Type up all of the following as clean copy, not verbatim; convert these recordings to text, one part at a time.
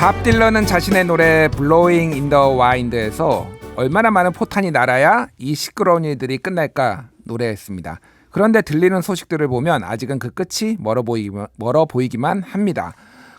밥 딜런은 자신의 노래 Blowing in the Wind에서 얼마나 많은 포탄이 날아야 이 시끄러운 일들이 끝날까 노래했습니다. 그런데 들리는 소식들을 보면 아직은 그 끝이 멀어 보이기만 합니다.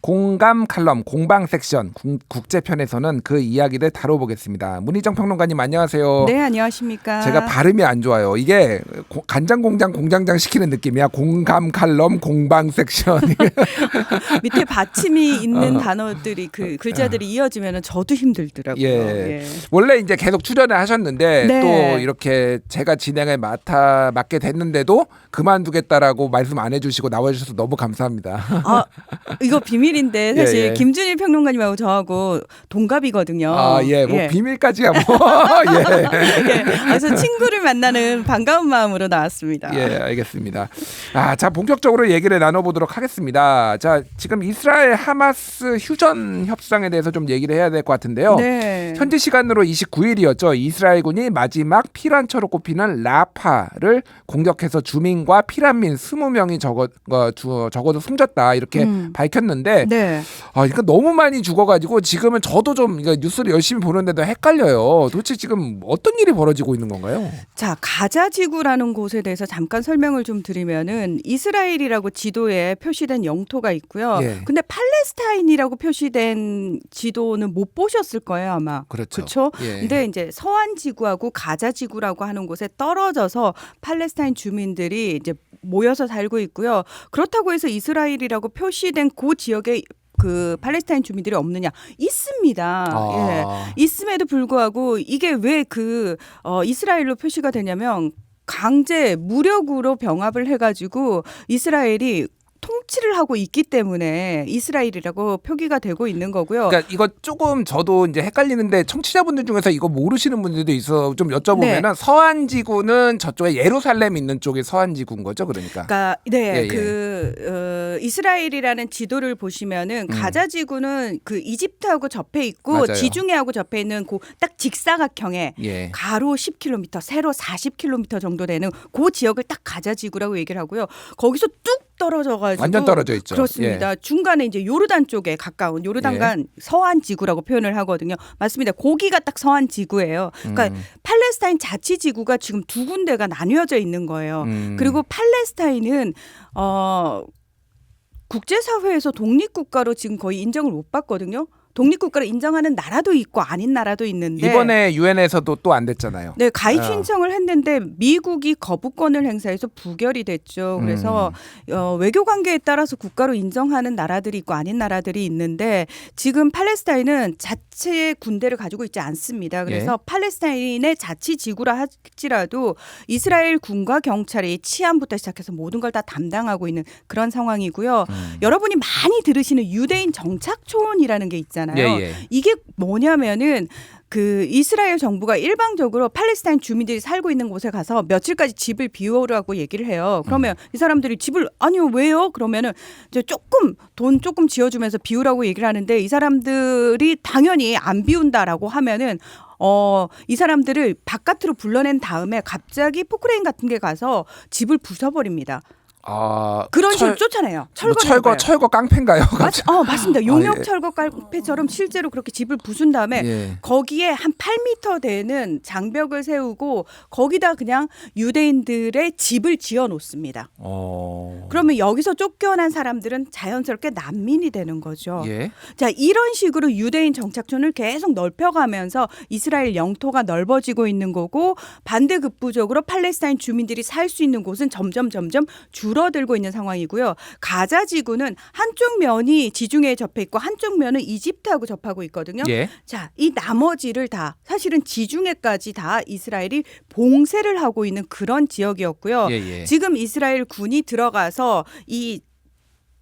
공감 칼럼 공방 섹션 국제편에서는 그 이야기를 다뤄보겠습니다. 문희정 평론가님 안녕하세요. 네, 안녕하십니까. 제가 발음이 안 좋아요. 이게 간장공장 공장장 시키는 느낌이야. 공감 칼럼 공방 섹션. 밑에 받침이 있는 단어들이 그 글자들이 이어지면 저도 힘들더라고요. 예. 원래 이제 계속 출연을 하셨는데 네. 또 이렇게 제가 진행을 맡게 됐는데도 그만두겠다라고 말씀 안 해주시고 나와주셔서 너무 감사합니다. 아, 이거 비밀인데 사실 예. 김준일 평론가님하고 저하고 동갑이거든요. 아, 예. 뭐 예. 비밀까지야 뭐. 예. 예. 그래서 친구를 만나는 반가운 마음으로 나왔습니다. 예, 알겠습니다. 자, 본격적으로 얘기를 나눠보도록 하겠습니다. 자, 지금 이스라엘 하마스 휴전 협상에 대해서 좀 얘기를 해야 될 것 같은데요. 네. 현지 시간으로 29일이었죠. 이스라엘군이 마지막 피난처로 꼽히는 라파를 공격해서 주민과 피난민 20명이 적어도 숨졌다 이렇게 밝혔는데 네. 그러니까 너무 많이 죽어가지고 지금은 저도 좀 뉴스를 열심히 보는데도 헷갈려요. 도대체 지금 어떤 일이 벌어지고 있는 건가요? 자, 가자 지구라는 곳에 대해서 잠깐 설명을 좀 드리면은 이스라엘이라고 지도에 표시된 영토가 있고요. 예. 근데 팔레스타인이라고 표시된 지도는 못 보셨을 거예요, 아마. 그렇죠. 그렇죠? 예. 근데 이제 서한 지구하고 가자 지구라고 하는 곳에 떨어져서 팔레스타인 주민들이 이제 모여서 살고 있고요. 그렇다고 해서 이스라엘이라고 표시된 그 지역에 그 팔레스타인 주민들이 없느냐? 있습니다. 예. 있음에도 불구하고 이게 왜 이스라엘로 표시가 되냐면 강제 무력으로 병합을 해가지고 이스라엘이 통치를 하고 있기 때문에 이스라엘이라고 표기가 되고 있는 거고요. 그러니까 이거 조금 저도 이제 헷갈리는데 청취자분들 중에서 이거 모르시는 분들도 있어 좀 여쭤보면은 네. 서한 지구는 저쪽에 예루살렘 있는 쪽이 서한 지구인 거죠, 그러니까. 네, 예. 이스라엘이라는 지도를 보시면은 가자 지구는 그 이집트하고 접해 있고 맞아요. 지중해하고 접해 있는 그 딱 직사각형의 예. 가로 10km, 세로 40km 정도 되는 그 지역을 딱 가자 지구라고 얘기를 하고요. 거기서 뚝 떨어져가지고 완전 떨어져 있죠. 그렇습니다. 중간에 이제 요르단 쪽에 가까운 요르단간 서한 지구라고 표현을 하거든요. 맞습니다. 거기가 딱 서한 지구예요. 그러니까 팔레스타인 자치 지구가 지금 두 군데가 나뉘어져 있는 거예요. 그리고 팔레스타인은 국제사회에서 독립국가로 지금 거의 인정을 못 받거든요. 독립국가를 인정하는 나라도 있고 아닌 나라도 있는데 이번에 유엔에서도 또 안 됐잖아요. 네, 가입 신청을 했는데 미국이 거부권을 행사해서 부결이 됐죠. 그래서 외교 관계에 따라서 국가로 인정하는 나라들이 있고 아닌 나라들이 있는데 지금 팔레스타인은 자체의 군대를 가지고 있지 않습니다. 그래서 팔레스타인의 자치 지구라 할지라도 이스라엘 군과 경찰이 치안부터 시작해서 모든 걸 다 담당하고 있는 그런 상황이고요. 여러분이 많이 들으시는 유대인 정착촌이라는 게 있잖아요. 예. 이게 뭐냐면은 그 이스라엘 정부가 일방적으로 팔레스타인 주민들이 살고 있는 곳에 가서 며칠까지 집을 비우라고 얘기를 해요. 그러면 이 사람들이 집을 아니요 왜요? 그러면은 이제 돈 조금 지어주면서 비우라고 얘기를 하는데 이 사람들이 당연히 안 비운다라고 하면은 이 사람들을 바깥으로 불러낸 다음에 갑자기 포크레인 같은 게 가서 집을 부숴버립니다. 그런 식으로 쫓아내요. 철거 깡패인가요? 맞습니다. 용역 철거 깡패처럼 실제로 그렇게 집을 부순 다음에 거기에 한 8m 되는 장벽을 세우고 거기다 그냥 유대인들의 집을 지어 놓습니다. 그러면 여기서 쫓겨난 사람들은 자연스럽게 난민이 되는 거죠. 자, 이런 식으로 유대인 정착촌을 계속 넓혀가면서 이스라엘 영토가 넓어지고 있는 거고 반대급부적으로 팔레스타인 주민들이 살 수 있는 곳은 점점 줄어들고 있는 상황이고요. 가자 지구는 한쪽 면이 지중해에 접해 있고 한쪽 면은 이집트하고 접하고 있거든요. 자, 이 나머지를 다 사실은 지중해까지 다 이스라엘이 봉쇄를 하고 있는 그런 지역이었고요. 지금 이스라엘 군이 들어가서 이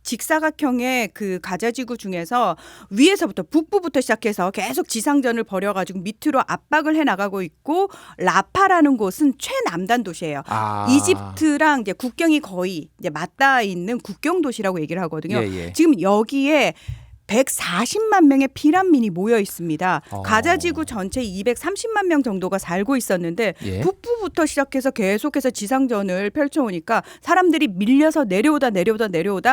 직사각형의 그 가자지구 중에서 위에서부터 북부부터 시작해서 계속 지상전을 벌여가지고 밑으로 압박을 해나가고 있고 라파라는 곳은 최남단 도시예요. 이집트랑 이제 국경이 거의 이제 맞닿아 있는 국경 도시라고 얘기를 하거든요. 지금 여기에 140만 명의 피난민이 모여 있습니다. 가자지구 전체 230만 명 정도가 살고 있었는데 북부부터 밤부터 시작해서 계속해서 지상전을 펼쳐오니까 사람들이 밀려서 내려오다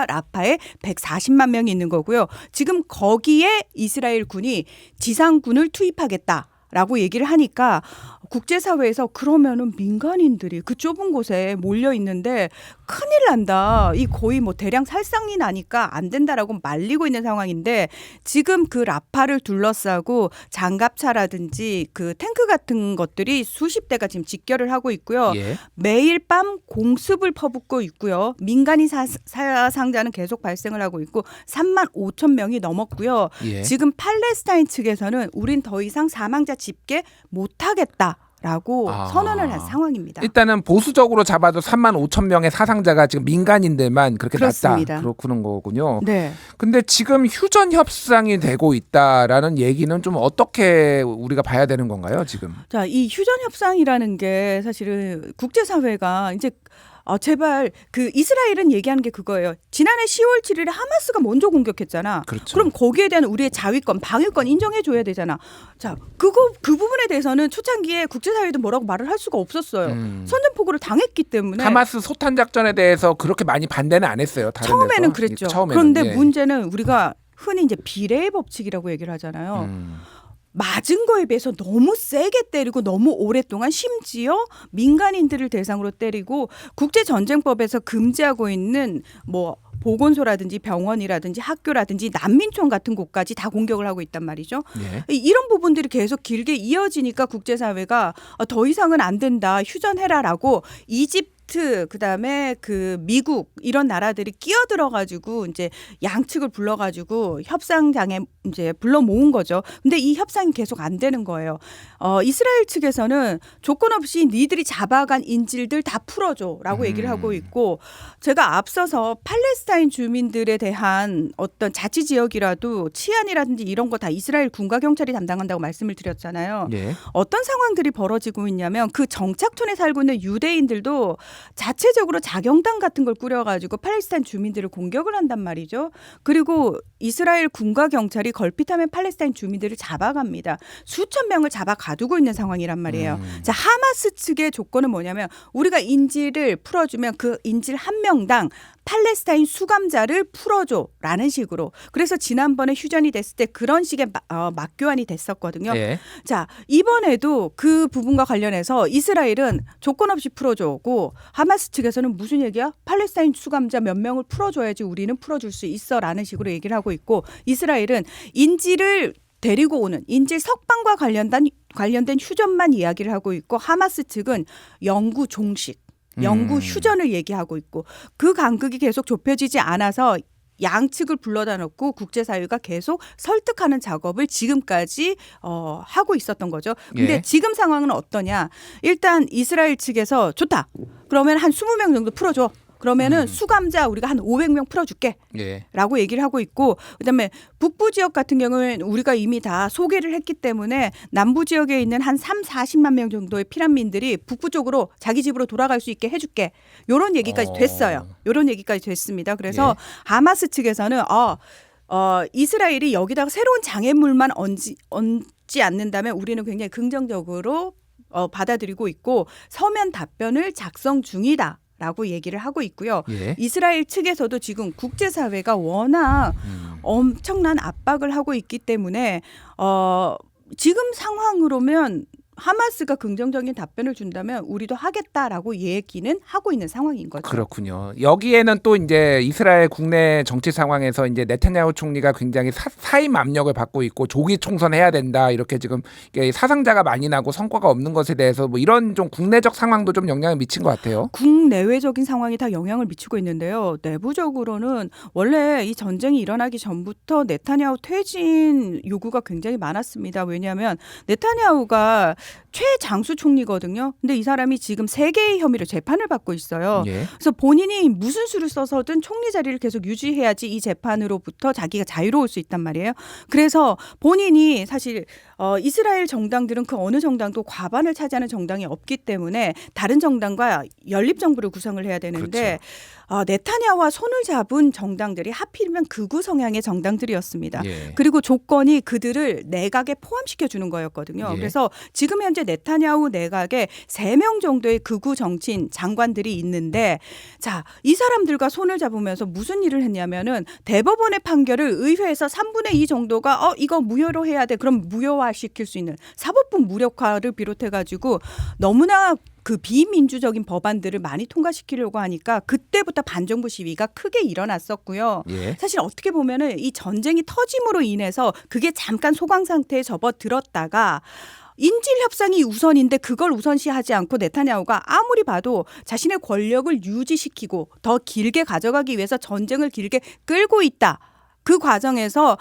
라파에 140만 명이 있는 거고요. 지금 거기에 이스라엘 군이 지상군을 투입하겠다라고 얘기를 하니까 국제사회에서 그러면은 민간인들이 그 좁은 곳에 몰려 있는데 큰일 난다. 이 거의 뭐 대량 살상이 나니까 안 된다라고 말리고 있는 상황인데 지금 그 라파를 둘러싸고 장갑차라든지 그 탱크 같은 것들이 수십 대가 지금 직결을 하고 있고요. 예. 매일 밤 공습을 퍼붓고 있고요. 민간인 사상자는 계속 발생을 하고 있고 3만 5천 명이 넘었고요. 예. 지금 팔레스타인 측에서는 우린 더 이상 사망자 집계 못하겠다. 라고 선언을 한 상황입니다. 일단은 보수적으로 잡아도 3만 5천 명의 사상자가 지금 민간인들만 그렇게 그렇습니다. 났다. 그렇구는 거군요. 네. 근데 지금 휴전 협상이 되고 있다라는 얘기는 좀 어떻게 우리가 봐야 되는 건가요, 지금? 자, 이 휴전 협상이라는 게 사실은 국제사회가 이제 제발 그 이스라엘은 얘기하는 게 그거예요. 지난해 10월 7일에 하마스가 먼저 공격했잖아. 그렇죠. 그럼 거기에 대한 우리의 자위권, 방위권 인정해 줘야 되잖아. 자, 그 부분에 대해서는 초창기에 국제사회도 뭐라고 말을 할 수가 없었어요. 선전포고를 당했기 때문에. 하마스 소탄 작전에 대해서 그렇게 많이 반대는 안 했어요. 다른 처음에는 데서. 그랬죠. 처음에는, 그런데 예. 문제는 우리가 흔히 이제 비례의 법칙이라고 얘기를 하잖아요. 맞은 거에 비해서 너무 세게 때리고 너무 오랫동안 심지어 민간인들을 대상으로 때리고 국제전쟁법에서 금지하고 있는 뭐 보건소라든지 병원이라든지 학교라든지 난민촌 같은 곳까지 다 공격을 하고 있단 말이죠. 예. 이런 부분들이 계속 길게 이어지니까 국제사회가 더 이상은 안 된다. 휴전해라라고 이집트 그다음에 그 미국 이런 나라들이 끼어들어가지고 이제 양측을 불러가지고 협상장에 이제 불러 모은 거죠. 근데 이 협상이 계속 안 되는 거예요. 이스라엘 측에서는 조건 없이 니들이 잡아간 인질들 다 풀어줘라고 얘기를 하고 있고 제가 앞서서 팔레스타인 주민들에 대한 어떤 자치 지역이라도 치안이라든지 이런 거 다 이스라엘 군과 경찰이 담당한다고 말씀을 드렸잖아요. 예. 어떤 상황들이 벌어지고 있냐면 그 정착촌에 살고 있는 유대인들도 자체적으로 자경단 같은 걸 꾸려가지고 팔레스타인 주민들을 공격을 한단 말이죠. 그리고 이스라엘 군과 경찰이 걸핏하면 팔레스타인 주민들을 잡아갑니다. 수천 명을 잡아 가두고 있는 상황이란 말이에요. 자, 하마스 측의 조건은 뭐냐면 우리가 인질을 풀어주면 그 인질 한 명당 팔레스타인 수감자를 풀어줘라는 식으로. 그래서 지난번에 휴전이 됐을 때 그런 식의 맞교환이 됐었거든요. 예. 자, 이번에도 그 부분과 관련해서 이스라엘은 조건 없이 풀어줘고 하마스 측에서는 무슨 얘기야? 팔레스타인 수감자 몇 명을 풀어줘야지 우리는 풀어줄 수 있어라는 식으로 얘기를 하고 있고 이스라엘은 인질을 데리고 오는 인질 석방과 관련된 휴전만 이야기를 하고 있고 하마스 측은 영구 종식 영구 휴전을 얘기하고 있고 그 간극이 계속 좁혀지지 않아서 양측을 불러다 놓고 국제사회가 계속 설득하는 작업을 지금까지 하고 있었던 거죠. 근데 예. 지금 상황은 어떠냐. 일단 이스라엘 측에서 좋다. 그러면 한 20명 정도 풀어줘. 그러면은 수감자 우리가 한 500명 풀어줄게. 예. 라고 얘기를 하고 있고 그다음에 북부 지역 같은 경우에는 우리가 이미 다 소개를 했기 때문에 남부 지역에 있는 한 40만 명 정도의 피난민들이 북부 쪽으로 자기 집으로 돌아갈 수 있게 해줄게. 이런 얘기까지 됐어요. 이런 얘기까지 됐습니다. 그래서 하마스 측에서는 이스라엘이 여기다가 새로운 장애물만 얹지 않는다면 우리는 굉장히 긍정적으로 받아들이고 있고 서면 답변을 작성 중이다. 라고 얘기를 하고 있고요. 예. 이스라엘 측에서도 지금 국제사회가 워낙 엄청난 압박을 하고 있기 때문에 지금 상황으로면 하마스가 긍정적인 답변을 준다면 우리도 하겠다라고 얘기는 하고 있는 상황인 거죠. 그렇군요. 여기에는 또 이제 이스라엘 국내 정치 상황에서 이제 네타냐후 총리가 굉장히 사임 압력을 받고 있고 조기 총선해야 된다 이렇게 지금 사상자가 많이 나고 성과가 없는 것에 대해서 뭐 이런 좀 국내적 상황도 좀 영향을 미친 것 같아요. 국내외적인 상황이 다 영향을 미치고 있는데요. 내부적으로는 원래 이 전쟁이 일어나기 전부터 네타냐후 퇴진 요구가 굉장히 많았습니다. 왜냐하면 네타냐후가 최장수 총리거든요. 근데 이 사람이 지금 3개의 혐의로 재판을 받고 있어요. 예. 그래서 본인이 무슨 수를 써서든 총리 자리를 계속 유지해야지 이 재판으로부터 자기가 자유로울 수 있단 말이에요. 그래서 본인이 사실 이스라엘 정당들은 그 어느 정당도 과반을 차지하는 정당이 없기 때문에 다른 정당과 연립정부를 구성을 해야 되는데 네타냐후와 손을 잡은 정당들이 하필이면 극우 성향의 정당들이었습니다. 예. 그리고 조건이 그들을 내각에 포함시켜 주는 거였거든요. 예. 그래서 지금 현재 네타냐후 내각에 3명 정도의 극우 정치인 장관들이 있는데 자, 이 사람들과 손을 잡으면서 무슨 일을 했냐면은 대법원의 판결을 의회에서 3분의 2 정도가 이거 무효로 해야 돼. 그럼 무효화시킬 수 있는 사법부 무력화를 비롯해 가지고 너무나 그 비민주적인 법안들을 많이 통과시키려고 하니까 그때부터 반정부 시위가 크게 일어났었고요. 예. 사실 어떻게 보면은 이 전쟁이 터짐으로 인해서 그게 잠깐 소강 상태에 접어들었다가 인질 협상이 우선인데 그걸 우선시하지 않고 네타냐후가 아무리 봐도 자신의 권력을 유지시키고 더 길게 가져가기 위해서 전쟁을 길게 끌고 있다. 그 과정에서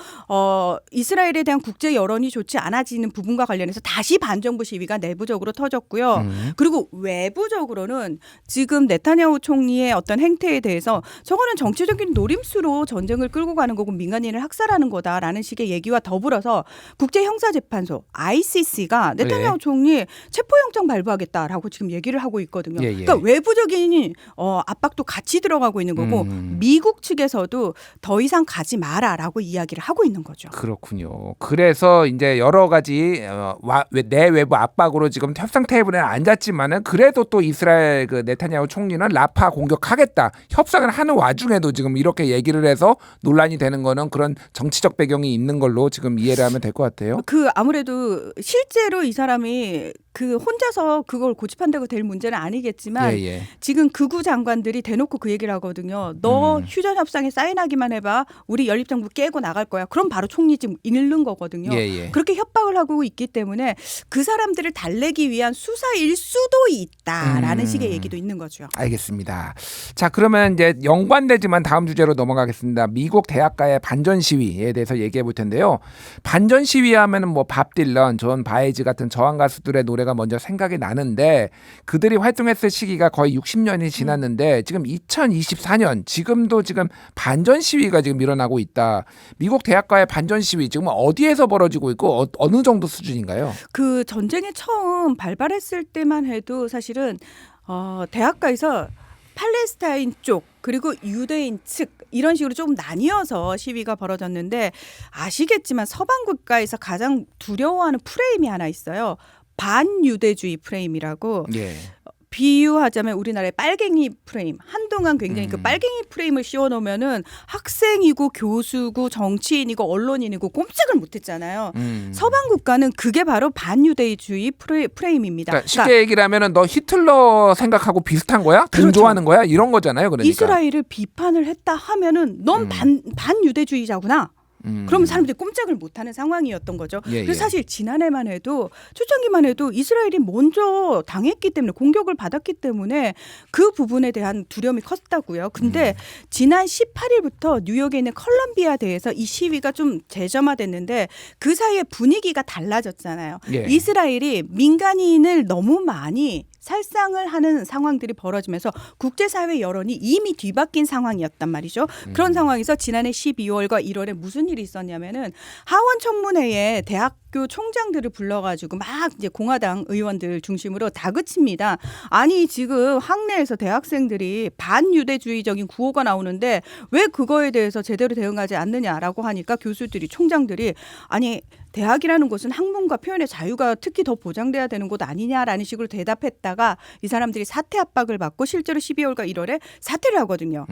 이스라엘에 대한 국제 여론이 좋지 않아지는 부분과 관련해서 다시 반정부 시위가 내부적으로 터졌고요. 그리고 외부적으로는 지금 네타냐후 총리의 어떤 행태에 대해서 저거는 정치적인 노림수로 전쟁을 끌고 가는 거고 민간인을 학살하는 거다라는 식의 얘기와 더불어서 국제형사재판소 ICC가 네타냐후 총리 체포영장 발부하겠다라고 지금 얘기를 하고 있거든요. 예, 예. 그러니까 외부적인 압박도 같이 들어가고 있는 거고 미국 측에서도 더 이상 가지 마라라고 이야기를 하고 있는 거죠. 그렇군요. 그래서 이제 여러 가지 내외부 압박으로 지금 협상 테이블에 앉았지만은 그래도 또 이스라엘 그 네타냐후 총리는 라파 공격하겠다. 협상을 하는 와중에도 지금 이렇게 얘기를 해서 논란이 되는 거는 그런 정치적 배경이 있는 걸로 지금 이해를 하면 될 것 같아요. 그 아무래도 실제로 이 사람이 그 혼자서 그걸 고집한다고 될 문제는 아니겠지만 예. 지금 극우 장관들이 대놓고 그 얘기를 하거든요. 너 휴전 협상에 사인하기만 해봐. 우리 연립정부 깨고 나갈 거야. 그럼 바로 총리 지금 잃는 거거든요. 예. 그렇게 협박을 하고 있기 때문에 그 사람들을 달래기 위한 수사일 수도 있다라는 식의 얘기도 있는 거죠. 알겠습니다. 자, 그러면 이제 연관되지만 다음 주제로 넘어가겠습니다. 미국 대학가의 반전 시위에 대해서 얘기해 볼 텐데요. 반전 시위하면은 뭐 밥 딜런, 존 바이즈 같은 저항 가수들의 노래가 먼저 생각이 나는데 그들이 활동했을 시기가 거의 60년이 지났는데 지금 2024년 지금도 지금 반전 시위가 지금 일어나고 있다. 미국 대학가의 반전 시위 지금 어디에서 벌어지고 있고 어느 정도 수준인가요? 그 전쟁이 처음 발발했을 때만 해도 사실은 대학가에서 팔레스타인 쪽 그리고 유대인 측 이런 식으로 조금 나뉘어서 시위가 벌어졌는데 아시겠지만 서방 국가에서 가장 두려워하는 프레임이 하나 있어요. 반유대주의 프레임이라고. 예. 비유하자면 우리나라의 빨갱이 프레임. 한동안 굉장히 그 빨갱이 프레임을 씌워놓으면은 학생이고 교수고 정치인이고 언론인이고 꼼짝을 못했잖아요. 서방 국가는 그게 바로 반유대주의 프레임입니다. 그러니까 쉽게 얘기를 하면은 너 히틀러 생각하고 비슷한 거야? 그렇죠. 동조하는 거야? 이런 거잖아요. 그러니까. 이스라엘을 비판을 했다 하면은 넌 반유대주의자구나. 그러면 사람들이 꼼짝을 못하는 상황이었던 거죠. 그래서 사실 지난해만 해도 초창기만 해도 이스라엘이 먼저 당했기 때문에 공격을 받았기 때문에 그 부분에 대한 두려움이 컸다고요. 근데 지난 18일부터 뉴욕에 있는 컬럼비아 대에서 이 시위가 좀 재점화됐는데 그 사이에 분위기가 달라졌잖아요. 예. 이스라엘이 민간인을 너무 많이 살상을 하는 상황들이 벌어지면서 국제사회 여론이 이미 뒤바뀐 상황이었단 말이죠. 그런 상황에서 지난해 12월과 1월에 무슨 일이 있었냐면은 하원 청문회에 대학교 총장들을 불러가지고 막 이제 공화당 의원들 중심으로 다그칩니다. 아니 지금 학내에서 대학생들이 반유대주의적인 구호가 나오는데 왜 그거에 대해서 제대로 대응하지 않느냐라고 하니까 교수들이 총장들이 아니 대학이라는 곳은 학문과 표현의 자유가 특히 더 보장돼야 되는 곳 아니냐라는 식으로 대답했다가 이 사람들이 사퇴 압박을 받고 실제로 12월과 1월에 사퇴를 하거든요.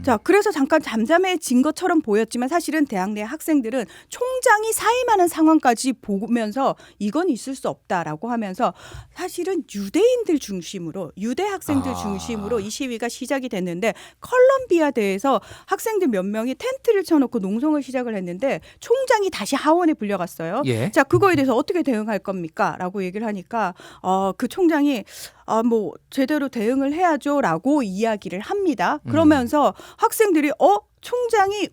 자, 그래서 잠깐 잠잠해진 것처럼 보였지만 사실은 대학 내 학생들은 총장이 사임하는 상황까지 보면서 이건 있을 수 없다라고 하면서 사실은 유대인들 중심으로 유대 학생들 중심으로 이 시위가 시작이 됐는데 컬럼비아 대에서 학생들 몇 명이 텐트를 쳐놓고 농성을 시작을 했는데 총장이 다시 하원에 불려갔어요. 예. 자, 그거에 대해서 어떻게 대응할 겁니까? 라고 얘기를 하니까 그 총장이 뭐 제대로 대응을 해야죠라고 이야기를 합니다. 그러면서 학생들이 총장이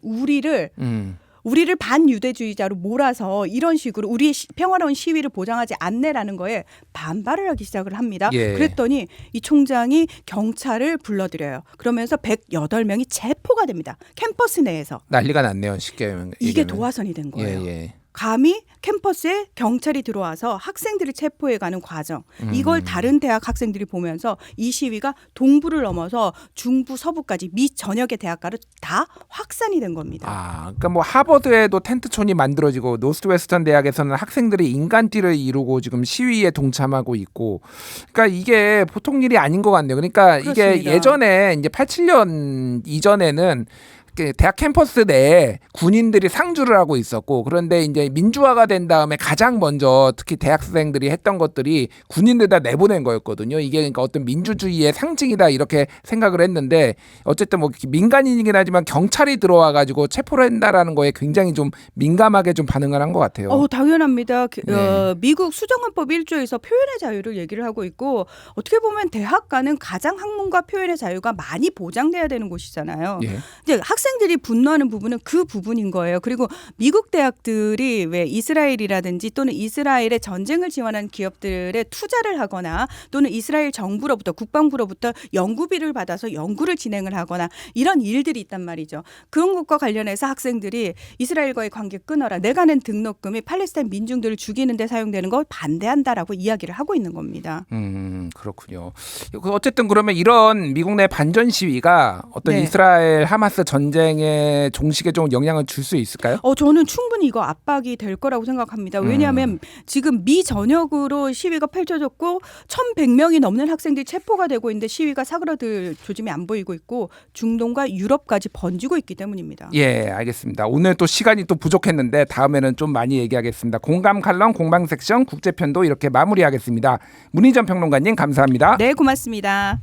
우리를 반유대주의자로 몰아서 이런 식으로 우리의 평화로운 시위를 보장하지 않네라는 거에 반발을 하기 시작을 합니다. 예. 그랬더니 이 총장이 경찰을 불러들여요. 그러면서 108명이 체포가 됩니다. 캠퍼스 내에서. 난리가 났네요. 쉽게 이게 얘기하면. 도화선이 된 거예요. 예. 감히 캠퍼스에 경찰이 들어와서 학생들을 체포해가는 과정. 이걸 다른 대학 학생들이 보면서 이 시위가 동부를 넘어서 중부, 서부까지 미 전역의 대학가로 다 확산이 된 겁니다. 그러니까 뭐 하버드에도 텐트촌이 만들어지고 노스웨스턴 대학에서는 학생들이 인간띠를 이루고 지금 시위에 동참하고 있고, 그러니까 이게 보통 일이 아닌 것 같네요. 그러니까 그렇습니다. 이게 예전에 이제 87년 이전에는 대학 캠퍼스 내에 군인들이 상주를 하고 있었고, 그런데 이제 민주화가 된 다음에 가장 먼저 특히 대학생들이 했던 것들이 군인들다 내보낸 거였거든요. 이게 그러니까 어떤 민주주의의 상징이다 이렇게 생각을 했는데, 어쨌든 뭐 민간인이긴 하지만 경찰이 들어와 가지고 체포를 한다라는 거에 굉장히 좀 민감하게 좀 반응을 한 것 같아요. 당연합니다. 네. 미국 수정헌법 1조에서 표현의 자유를 얘기를 하고 있고, 어떻게 보면 대학가는 가장 학문과 표현의 자유가 많이 보장돼야 되는 곳이잖아요. 예. 이제 학생들이 분노하는 부분은 그 부분인 거예요. 그리고 미국 대학들이 왜 이스라엘이라든지 또는 이스라엘의 전쟁을 지원하는 기업들에 투자를 하거나 또는 이스라엘 정부로부터 국방부로부터 연구비를 받아서 연구를 진행을 하거나 이런 일들이 있단 말이죠. 그런 것과 관련해서 학생들이 이스라엘과의 관계 끊어라. 내가 낸 등록금이 팔레스타인 민중들을 죽이는 데 사용되는 걸 반대한다라고 이야기를 하고 있는 겁니다. 그렇군요. 어쨌든 그러면 이런 미국 내 반전 시위가 어떤 네. 이스라엘 하마스 전쟁의 종식에 좀 영향을 줄 수 있을까요? 저는 충분히 이거 압박이 될 거라고 생각합니다. 왜냐하면 지금 미 전역으로 시위가 펼쳐졌고 1,100명이 넘는 학생들이 체포가 되고 있는데 시위가 사그라들 조짐이 안 보이고 있고 중동과 유럽까지 번지고 있기 때문입니다. 예, 알겠습니다. 오늘 또 시간이 또 부족했는데 다음에는 좀 많이 얘기하겠습니다. 공감 칼럼 공방 섹션 국제편도 이렇게 마무리하겠습니다. 문희정 평론가님 감사합니다. 네, 고맙습니다.